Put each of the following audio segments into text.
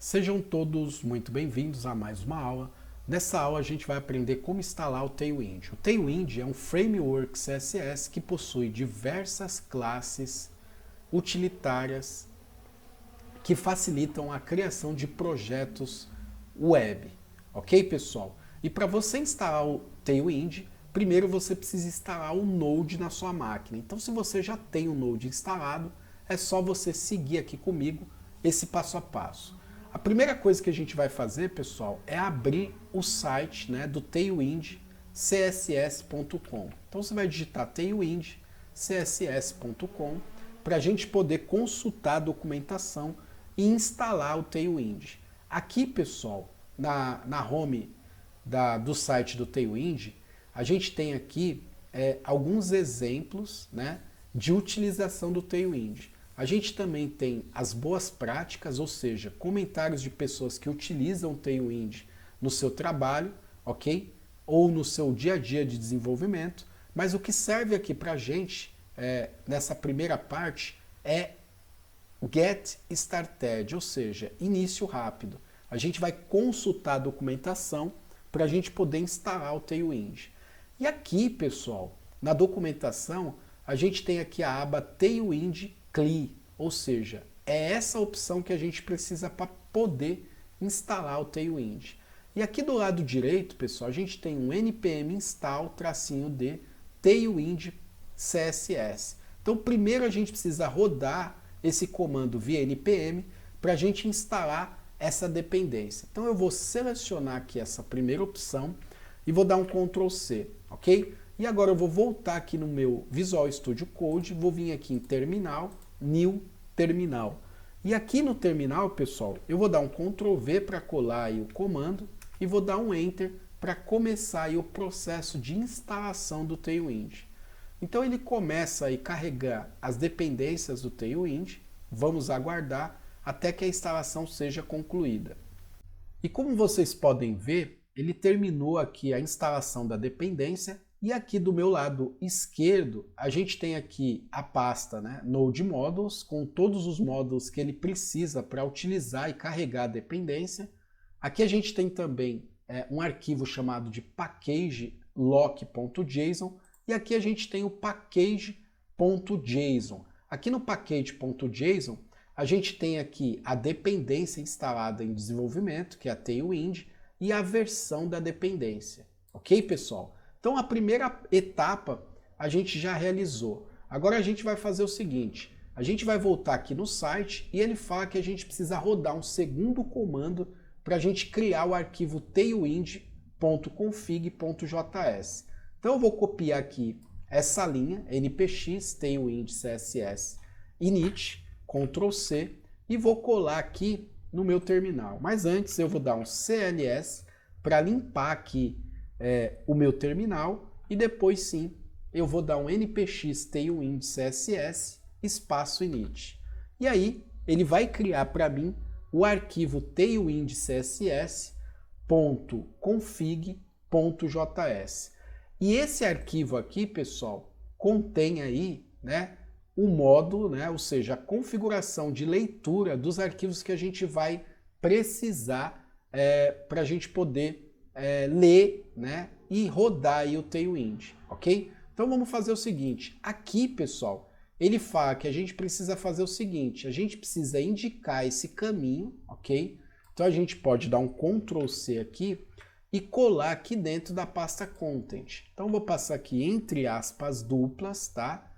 Sejam todos muito bem-vindos a mais uma aula. Nessa aula a gente vai aprender como instalar o Tailwind. O Tailwind é um framework CSS que possui diversas classes utilitárias que facilitam a criação de projetos web. Ok, pessoal? E para você instalar o Tailwind, primeiro você precisa instalar o Node na sua máquina. Então, se você já tem o Node instalado, é só você seguir aqui comigo esse passo a passo. A primeira coisa que a gente vai fazer, pessoal, é abrir o site, né, do tailwindcss.com. Então você vai digitar tailwindcss.com para a gente poder consultar a documentação e instalar o Tailwind. Aqui, pessoal, na home do site do Tailwind, a gente tem aqui alguns exemplos, né, de utilização do Tailwind. A gente também tem as boas práticas, ou seja, comentários de pessoas que utilizam o Tailwind no seu trabalho, ok? Ou no seu dia a dia de desenvolvimento. Mas o que serve aqui para a gente, nessa primeira parte, é Get Started, ou seja, início rápido. A gente vai consultar a documentação para a gente poder instalar o Tailwind. E aqui, pessoal, na documentação, a gente tem aqui a aba Tailwind CLI, ou seja, é essa opção que a gente precisa para poder instalar o Tailwind. E aqui do lado direito, pessoal, a gente tem um npm install -d Tailwind CSS. Então, primeiro a gente precisa rodar esse comando via npm para a gente instalar essa dependência. Então, eu vou selecionar aqui essa primeira opção e vou dar um Ctrl C, ok? E agora eu vou voltar aqui no meu Visual Studio Code, vou vir aqui em Terminal, New Terminal. E aqui no terminal, pessoal, eu vou dar um Ctrl V para colar aí o comando e vou dar um Enter para começar aí o processo de instalação do Tailwind. Então ele começa aí a carregar as dependências do Tailwind, vamos aguardar até que a instalação seja concluída. E como vocês podem ver, ele terminou aqui a instalação da dependência. E aqui do meu lado esquerdo, a gente tem aqui a pasta, né, Node Modules, com todos os módulos que ele precisa para utilizar e carregar a dependência. Aqui a gente tem também um arquivo chamado de package.lock.json e aqui a gente tem o package.json. Aqui no package.json, a gente tem aqui a dependência instalada em desenvolvimento, que é a Tailwind, e a versão da dependência. Ok, pessoal? Então a primeira etapa a gente já realizou. Agora a gente vai fazer o seguinte, a gente vai voltar aqui no site e ele fala que a gente precisa rodar um segundo comando para a gente criar o arquivo tailwind.config.js. Então eu vou copiar aqui essa linha, npx tailwind css init, Ctrl C, e vou colar aqui no meu terminal. Mas antes eu vou dar um cls para limpar aqui o meu terminal e depois sim eu vou dar um npx tailwind css espaço init. E aí ele vai criar para mim o arquivo tailwind css.config.js. E esse arquivo aqui, pessoal, contém aí, né, o módulo, né, ou seja, a configuração de leitura dos arquivos que a gente vai precisar para a gente poder ler, né, e rodar aí o Tailwind, ok? Então vamos fazer o seguinte, aqui, pessoal, ele fala que a gente precisa fazer o seguinte, a gente precisa indicar esse caminho, ok? Então a gente pode dar um Ctrl C aqui e colar aqui dentro da pasta Content. Então vou passar aqui entre aspas duplas, tá?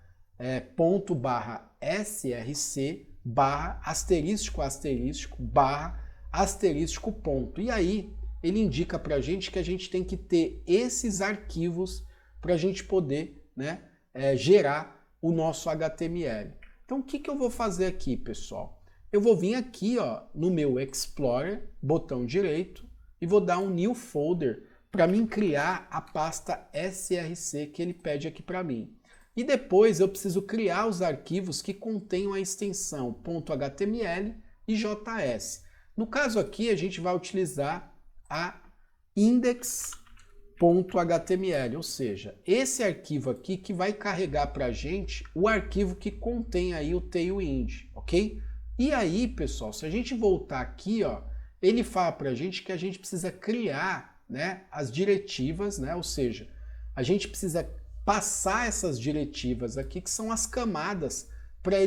Ponto barra src barra asterístico asterístico barra asterístico ponto. E aí ele indica para a gente que a gente tem que ter esses arquivos para a gente poder, né, gerar o nosso HTML. Então o que eu vou fazer aqui, pessoal? Eu vou vir aqui, ó, no meu Explorer, botão direito, e vou dar um New Folder para mim criar a pasta src que ele pede aqui para mim. E depois eu preciso criar os arquivos que contenham a extensão .html e JS. No caso aqui a gente vai utilizar a index.html, ou seja, esse arquivo aqui que vai carregar para a gente o arquivo que contém aí o Tailwind, ok? E aí, pessoal, se a gente voltar aqui, ó, ele fala para a gente que a gente precisa criar, né, as diretivas, né, ou seja, a gente precisa passar essas diretivas aqui, que são as camadas, para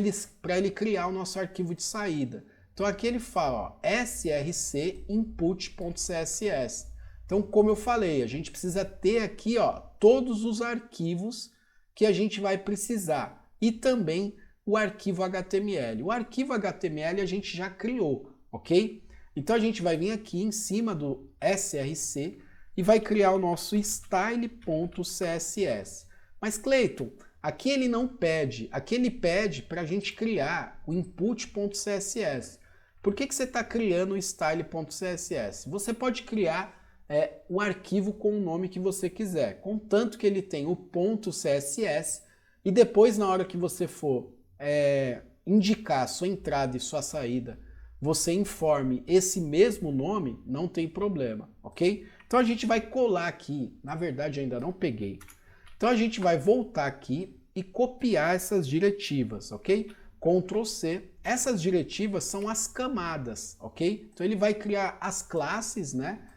ele criar o nosso arquivo de saída. Então aqui ele fala, ó, src input.css. Então, como eu falei, a gente precisa ter aqui, ó, todos os arquivos que a gente vai precisar e também o arquivo HTML. O arquivo HTML a gente já criou, ok? Então a gente vai vir aqui em cima do src e vai criar o nosso style.css. Mas, Cleiton, aqui ele não pede, aqui ele pede para a gente criar o input.css. Por que você está criando o style.css? Você pode criar o arquivo com o nome que você quiser, contanto que ele tenha o .css e depois, na hora que você for indicar sua entrada e sua saída, você informe esse mesmo nome, não tem problema, ok? Então a gente vai colar aqui, na verdade ainda não peguei. Então a gente vai voltar aqui e copiar essas diretivas, ok? Ctrl C. Essas diretivas são as camadas, ok? Então ele vai criar as classes, né?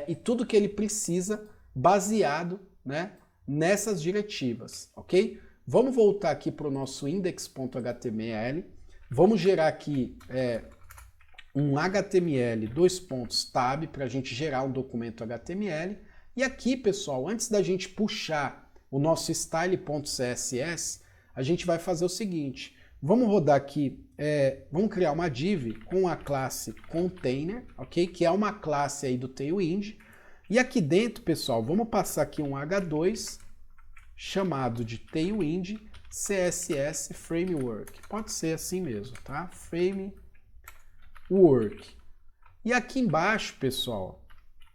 E tudo que ele precisa baseado, né, nessas diretivas, ok? Vamos voltar aqui para o nosso index.html. Vamos gerar aqui um HTML tab para a gente gerar um documento HTML. E aqui, pessoal, antes da gente puxar o nosso style.css, a gente vai fazer o seguinte. Vamos rodar aqui, vamos criar uma div com a classe container, ok? Que é uma classe aí do Tailwind. E aqui dentro, pessoal, vamos passar aqui um H2 chamado de Tailwind CSS Framework. Pode ser assim mesmo, tá? Framework. E aqui embaixo, pessoal,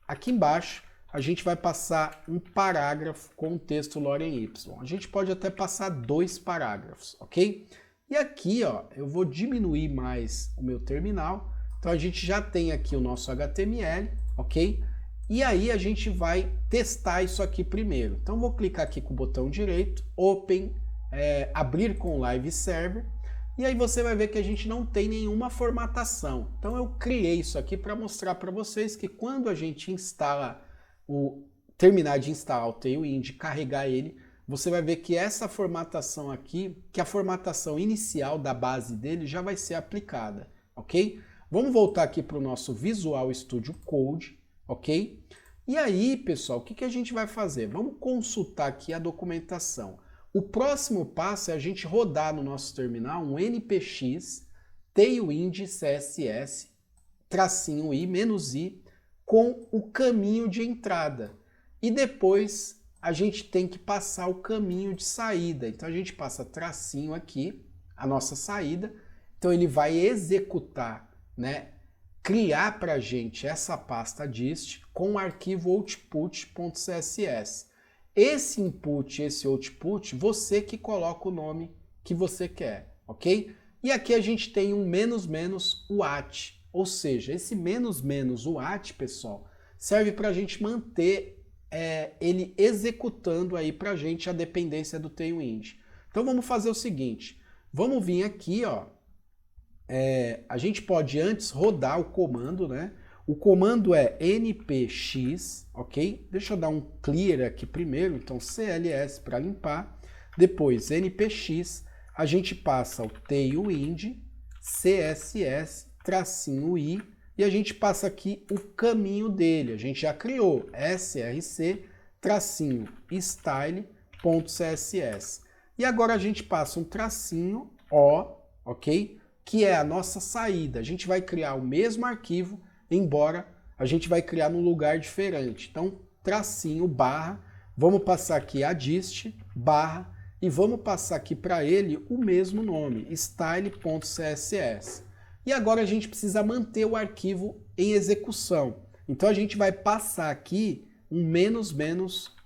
aqui embaixo a gente vai passar um parágrafo com o texto lorem y. A gente pode até passar 2 parágrafos, ok? E aqui, ó, eu vou diminuir mais o meu terminal. Então a gente já tem aqui o nosso HTML, ok? E aí a gente vai testar isso aqui primeiro. Então vou clicar aqui com o botão direito, Open, abrir com Live Server. E aí você vai ver que a gente não tem nenhuma formatação. Então eu criei isso aqui para mostrar para vocês que quando a gente terminar de instalar o Tailwind, carregar ele, você vai ver que essa formatação aqui, que a formatação inicial da base dele já vai ser aplicada, ok? Vamos voltar aqui para o nosso Visual Studio Code, ok? E aí, pessoal, o que a gente vai fazer? Vamos consultar aqui a documentação. O próximo passo é a gente rodar no nosso terminal um npx tailwind css -i com o caminho de entrada. E depois a gente tem que passar o caminho de saída. Então a gente passa tracinho aqui, a nossa saída. Então ele vai executar, né, criar para a gente essa pasta dist com o arquivo output.css. Esse input, esse output, você que coloca o nome que você quer, ok? E aqui a gente tem um --wat, ou seja, esse --wat, pessoal, serve para a gente manter ele executando aí para a gente a dependência do Tailwind. Então vamos fazer o seguinte, vamos vir aqui, ó, a gente pode antes rodar o comando, né? O comando é npx, ok? Deixa eu dar um clear aqui primeiro, então cls para limpar. Depois npx, a gente passa o tailwind css -i e a gente passa aqui o caminho dele. A gente já criou src-style.css. E agora a gente passa um tracinho O, ok? Que é a nossa saída. A gente vai criar o mesmo arquivo, embora a gente vai criar num lugar diferente. Então, tracinho, barra, vamos passar aqui a dist, barra, e vamos passar aqui para ele o mesmo nome, style.css. E agora a gente precisa manter o arquivo em execução. Então a gente vai passar aqui um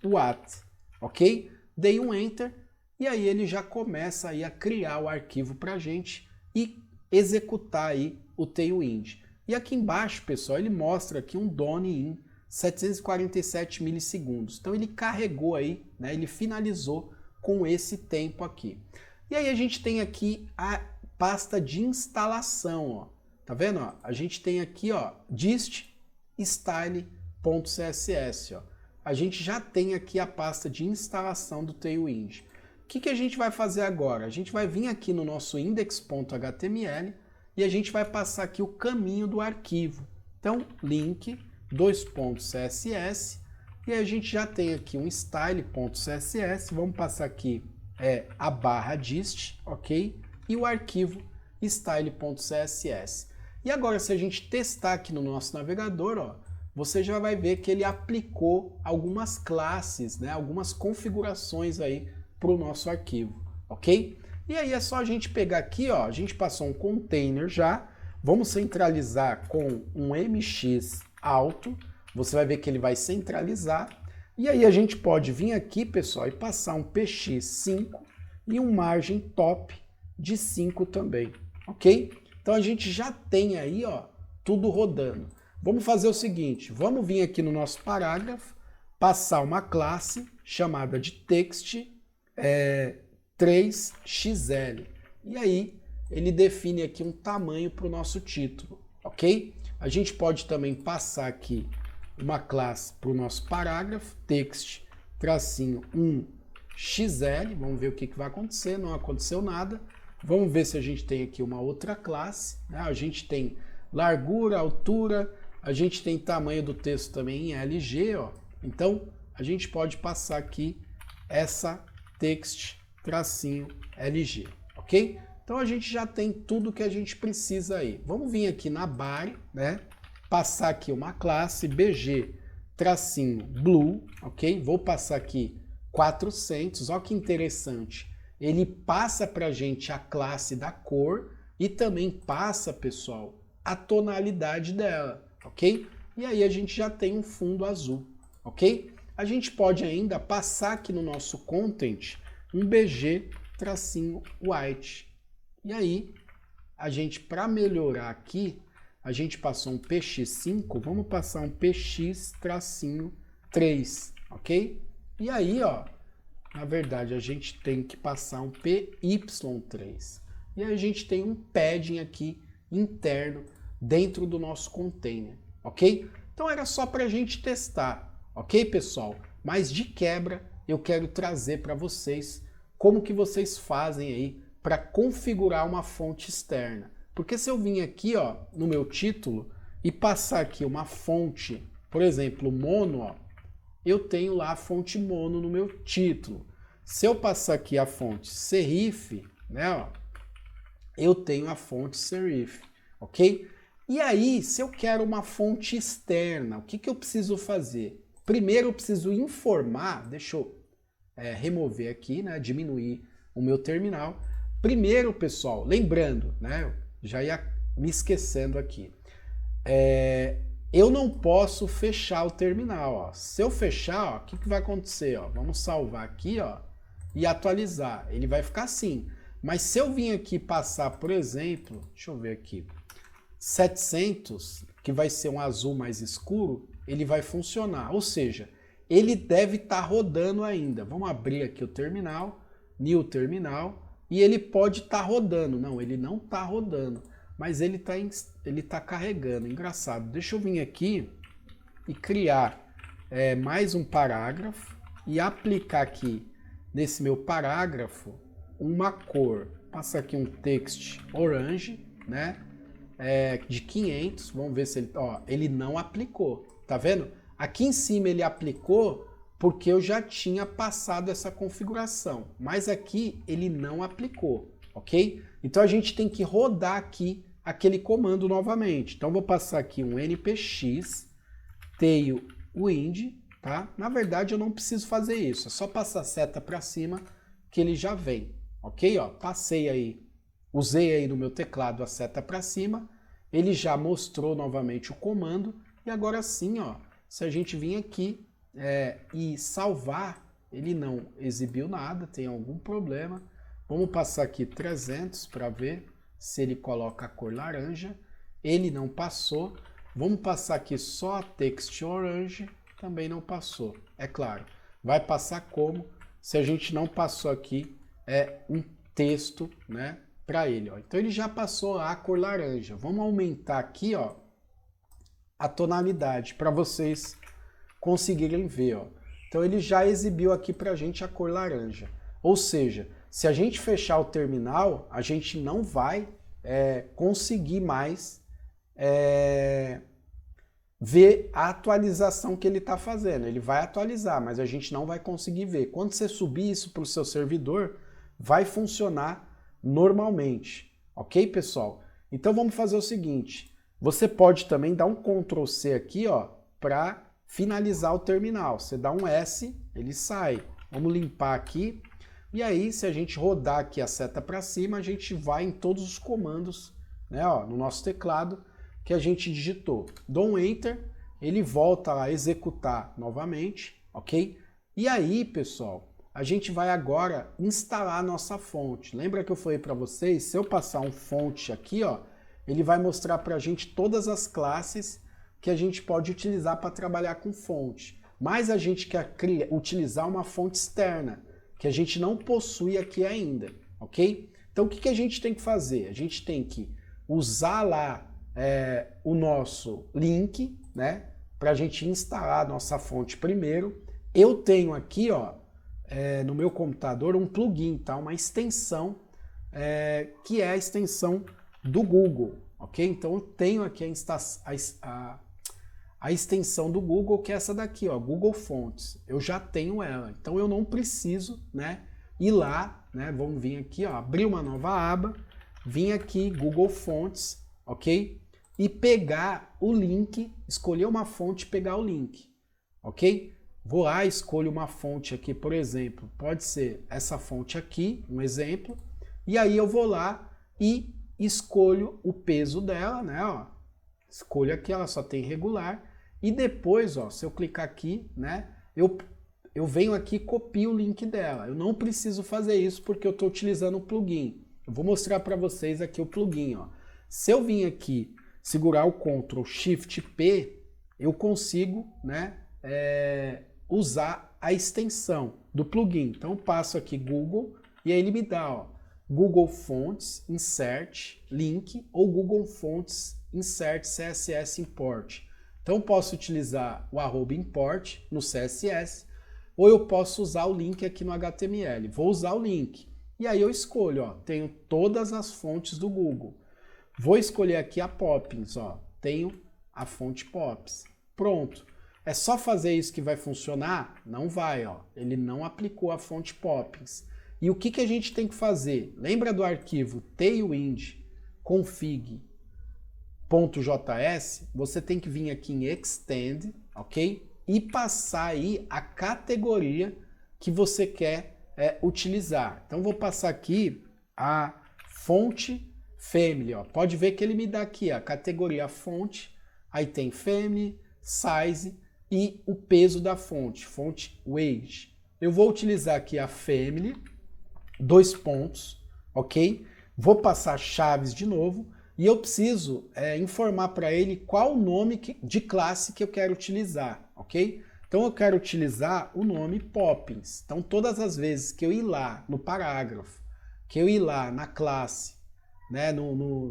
--wat, ok? Dei um Enter, e aí ele já começa aí a criar o arquivo para a gente e executar aí o Tailwind. E aqui embaixo, pessoal, ele mostra aqui um done in 747 milissegundos. Então ele carregou aí, né, ele finalizou com esse tempo aqui. E aí a gente tem aqui a pasta de instalação, ó. Tá vendo? Ó? A gente tem aqui, ó, dist style.css, ó. A gente já tem aqui a pasta de instalação do Tailwind. O que a gente vai fazer agora? A gente vai vir aqui no nosso index.html e a gente vai passar aqui o caminho do arquivo. Então, link, .css, e a gente já tem aqui um style.css, vamos passar aqui a barra dist, ok? E o arquivo style.css. E agora, se a gente testar aqui no nosso navegador, ó, você já vai ver que ele aplicou algumas classes, né, algumas configurações aí para o nosso arquivo, ok? E aí é só a gente pegar aqui, ó, a gente passou um container já, vamos centralizar com um mx alto, você vai ver que ele vai centralizar, e aí a gente pode vir aqui, pessoal, e passar um px5 e um margem top de 5 também, ok? Então a gente já tem aí, ó, tudo rodando. Vamos fazer o seguinte, vamos vir aqui no nosso parágrafo, passar uma classe chamada de text 3xl. E aí ele define aqui um tamanho para o nosso título, ok? A gente pode também passar aqui uma classe para o nosso parágrafo, text tracinho 1xl. Vamos ver o que vai acontecer, não aconteceu nada. Vamos ver se a gente tem aqui uma outra classe, né? A gente tem largura, altura, a gente tem tamanho do texto também em LG, ó. Então, a gente pode passar aqui essa text tracinho LG, ok? Então, a gente já tem tudo que a gente precisa aí. Vamos vir aqui na body, né? Passar aqui uma classe bg tracinho blue, ok? Vou passar aqui 400, olha que interessante. Ele passa para a gente a classe da cor e também passa, pessoal, a tonalidade dela, ok? E aí a gente já tem um fundo azul, ok? A gente pode ainda passar aqui no nosso content um bg tracinho white. E aí, a gente, para melhorar aqui, a gente passou um px5, vamos passar um px tracinho 3, ok? E aí, ó, na verdade, a gente tem que passar um py3. E aí a gente tem um padding aqui interno dentro do nosso container, ok? Então era só para a gente testar, ok, pessoal? Mas de quebra, eu quero trazer para vocês como que vocês fazem aí para configurar uma fonte externa. Porque se eu vim aqui, ó, no meu título e passar aqui uma fonte, por exemplo, mono, ó, eu tenho lá a fonte mono no meu título. Se eu passar aqui a fonte serif, né, ó, eu tenho a fonte serif, ok? E aí, se eu quero uma fonte externa, o que eu preciso fazer? Primeiro eu preciso informar, deixa eu remover aqui, né, diminuir o meu terminal. Primeiro, pessoal, lembrando, né, já ia me esquecendo aqui, eu não posso fechar o terminal, ó. Se eu fechar, ó, o que vai acontecer? Ó? Vamos salvar aqui, ó, e atualizar. Ele vai ficar assim. Mas se eu vir aqui passar, por exemplo, deixa eu ver aqui, 700, que vai ser um azul mais escuro, ele vai funcionar. Ou seja, ele deve estar rodando ainda. Vamos abrir aqui o terminal, new terminal, e ele pode estar rodando. Não, ele não está rodando. Mas ele tá carregando. Engraçado. Deixa eu vir aqui e criar mais um parágrafo e aplicar aqui nesse meu parágrafo uma cor. Passa aqui um text orange, né? De 500. Vamos ver se ele... Ó, ele não aplicou. Tá vendo? Aqui em cima ele aplicou porque eu já tinha passado essa configuração. Mas aqui ele não aplicou, ok? Então a gente tem que rodar aqui aquele comando novamente. Então vou passar aqui um npx tailwind, tá? Na verdade eu não preciso fazer isso, é só passar a seta para cima que ele já vem, ok? Ó, passei aí, usei aí no meu teclado a seta para cima, ele já mostrou novamente o comando e agora sim, ó, se a gente vir aqui e salvar, ele não exibiu nada, tem algum problema. Vamos passar aqui 300 para ver se ele coloca a cor laranja. Ele não passou. Vamos passar aqui só a text orange, também não passou. É claro, vai passar como se a gente não passou aqui um texto, né, para ele, ó. Então ele já passou a cor laranja. Vamos aumentar aqui, ó, a tonalidade para vocês conseguirem ver, ó. Então ele já exibiu aqui para a gente a cor laranja. Ou seja, se a gente fechar o terminal, a gente não vai conseguir mais ver a atualização que ele está fazendo. Ele vai atualizar, mas a gente não vai conseguir ver. Quando você subir isso para o seu servidor, vai funcionar normalmente. Ok, pessoal? Então vamos fazer o seguinte. Você pode também dar um Ctrl C aqui, ó, para finalizar o terminal. Você dá um S, ele sai. Vamos limpar aqui. E aí, se a gente rodar aqui a seta para cima, a gente vai em todos os comandos, né, ó, no nosso teclado que a gente digitou. Dou um Enter, ele volta a executar novamente, ok? E aí, pessoal, a gente vai agora instalar a nossa fonte. Lembra que eu falei para vocês, se eu passar um fonte aqui, ó, ele vai mostrar para a gente todas as classes que a gente pode utilizar para trabalhar com fonte. Mas a gente quer utilizar uma fonte externa, que a gente não possui aqui ainda, ok? Então o que a gente tem que fazer? A gente tem que usar lá o nosso link, né? Para a gente instalar a nossa fonte primeiro. Eu tenho aqui, ó, no meu computador um plugin, tá? Uma extensão que é a extensão do Google, ok? Então eu tenho aqui a extensão do Google, que é essa daqui, ó, Google Fonts. Eu já tenho ela, então eu não preciso, né, ir lá, né? Vamos vir aqui, ó, abrir uma nova aba, vir aqui Google Fonts, ok? E pegar o link, escolher uma fonte e pegar o link, ok? Vou lá, escolho uma fonte aqui, por exemplo, pode ser essa fonte aqui, um exemplo, e aí eu vou lá e escolho o peso dela, né, ó, escolho aqui, ela só tem regular, e depois, ó, se eu clicar aqui, né, eu venho aqui e copio o link dela. Eu não preciso fazer isso porque eu estou utilizando o plugin. Eu vou mostrar para vocês aqui o plugin, ó. Se eu vim aqui segurar o Ctrl Shift P, eu consigo, né, usar a extensão do plugin. Então eu passo aqui Google e aí ele me dá, ó, Google Fonts Insert Link ou Google Fonts Insert CSS Import. Então eu posso utilizar o @import no CSS ou eu posso usar o link aqui no HTML. Vou usar o link. E aí eu escolho, ó, tenho todas as fontes do Google. Vou escolher aqui a Poppins, ó, tenho a fonte Pops. Pronto. É só fazer isso que vai funcionar? Não vai, ó. Ele não aplicou a fonte Poppins. E o que a gente tem que fazer? Lembra do arquivo tailwind config.js? Você tem que vir aqui em Extend, ok? E passar aí a categoria que você quer utilizar. Então vou passar aqui a fonte family, ó. Pode ver que ele me dá aqui a categoria fonte, aí tem family, size e o peso da fonte, fonte weight. Eu vou utilizar aqui a family, 2 pontos, ok? Vou passar chaves de novo e eu preciso informar para ele qual o nome de classe que eu quero utilizar, ok? Então eu quero utilizar o nome Poppins. Então todas as vezes que eu ir lá no parágrafo, que eu ir lá na classe, né,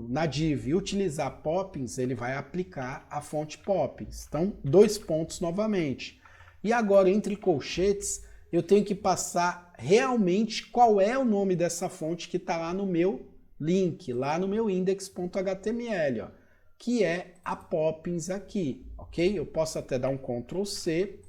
na div e utilizar Poppins, ele vai aplicar a fonte Poppins. Então 2 pontos novamente. E agora entre colchetes eu tenho que passar realmente qual é o nome dessa fonte que está lá no meu link, lá no meu index.html, ó, que é a Poppins aqui, ok? Eu posso até dar um Ctrl C,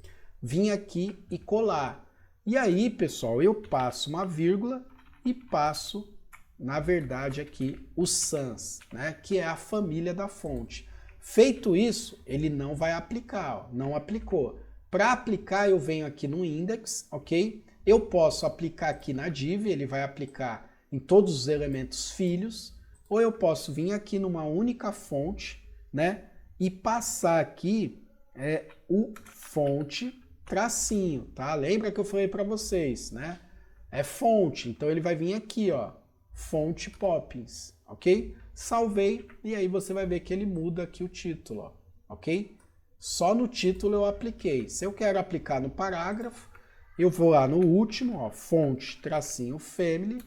vir aqui e colar. E aí, pessoal, eu passo uma vírgula e passo, na verdade, aqui o sans, né, que é a família da fonte. Feito isso, ele não vai aplicar, ó, não aplicou. Para aplicar, eu venho aqui no index, ok? Eu posso aplicar aqui na div, ele vai aplicar em todos os elementos filhos, ou eu posso vir aqui numa única fonte, né, e passar aqui o fonte tracinho, tá? Lembra que eu falei para vocês, né? É fonte, então ele vai vir aqui, ó, fonte Poppins, ok? Salvei e aí você vai ver que ele muda aqui o título, ó, ok? Só no título eu apliquei. Se eu quero aplicar no parágrafo, eu vou lá no último, ó, fonte tracinho family,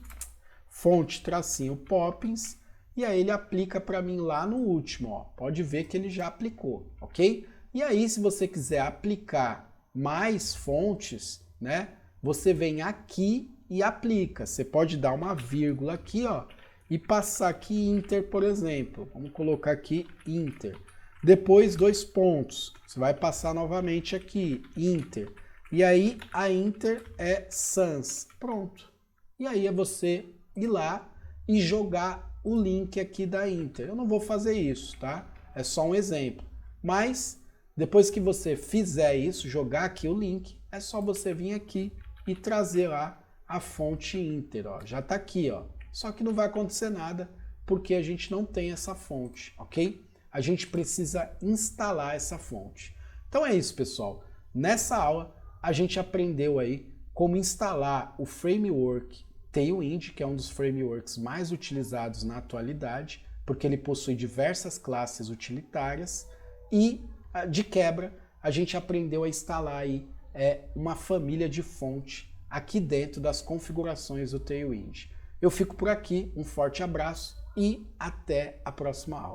fonte tracinho Poppins, e aí ele aplica para mim lá no último, ó. Pode ver que ele já aplicou, ok? E aí, se você quiser aplicar mais fontes, né, você vem aqui e aplica. Você pode dar uma vírgula aqui, ó, e passar aqui Inter, por exemplo. Vamos colocar aqui Inter. Depois 2 pontos. Você vai passar novamente aqui Inter. E aí a Inter é Sans. Pronto. E aí é você ir lá e jogar o link aqui da Inter. Eu não vou fazer isso, tá? É só um exemplo. Mas depois que você fizer isso, jogar aqui o link, é só você vir aqui e trazer lá a fonte Inter, ó. Já tá aqui, ó. Só que não vai acontecer nada porque a gente não tem essa fonte, ok? A gente precisa instalar essa fonte. Então é isso, pessoal. Nessa aula a gente aprendeu aí como instalar o framework Tailwind, que é um dos frameworks mais utilizados na atualidade, porque ele possui diversas classes utilitárias e, de quebra, a gente aprendeu a instalar aí uma família de fonte aqui dentro das configurações do Tailwind. Eu fico por aqui, um forte abraço e até a próxima aula.